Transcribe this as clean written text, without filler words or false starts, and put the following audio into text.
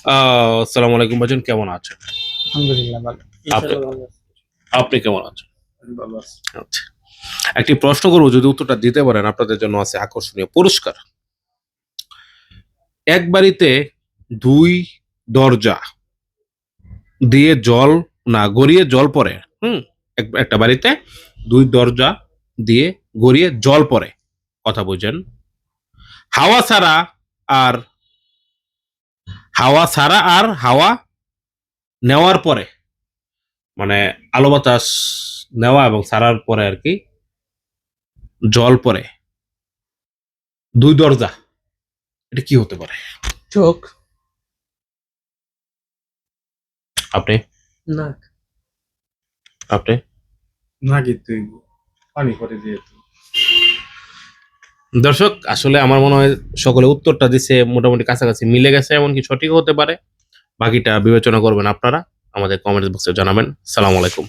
আসসালামু আলাইকুম ভাইজান, কেমন আছেন? আলহামদুলিল্লাহ ভালো। আপনি ইনশাআল্লাহ ভালো আছি। আপনি কেমন আছেন? আমি ভালো আছি। আচ্ছা। একটি প্রশ্ন করব, যদি উত্তরটা দিতে পারেন আপনাদের জন্য আছে আকর্ষণীয় পুরস্কার। এক বাড়িতে ২ দরজা দিয়ে জল না গড়িয়ে জল পড়ে। হুম? একটা বাড়িতে ২ দরজা দিয়ে গড়িয়ে জল পড়ে। কথা বুঝেন। হাওয়া ছাড়া আর হাওয়া নেওয়ার পরে, মানে আলো বাতাস নেওয়া এবং ছাড়ার পরে আরকি জল পড়ে। ২ দরজা। এটা কি হতে পারে? চোখ, আপনি? নাক, আপনি? নাকি তুই পানি পরে যেহেতু দর্শক, আসলে আমার মনে হয় সকলে উত্তরটা দিছে মোটামুটি কাছাকাছি মিলে গেছে, এমনকি সঠিকও হতে পারে। বাকিটা বিবেচনা করবেন আপনারা। আমাদের কমেন্ট বক্সে জানাবেন। সালাম আলাইকুম।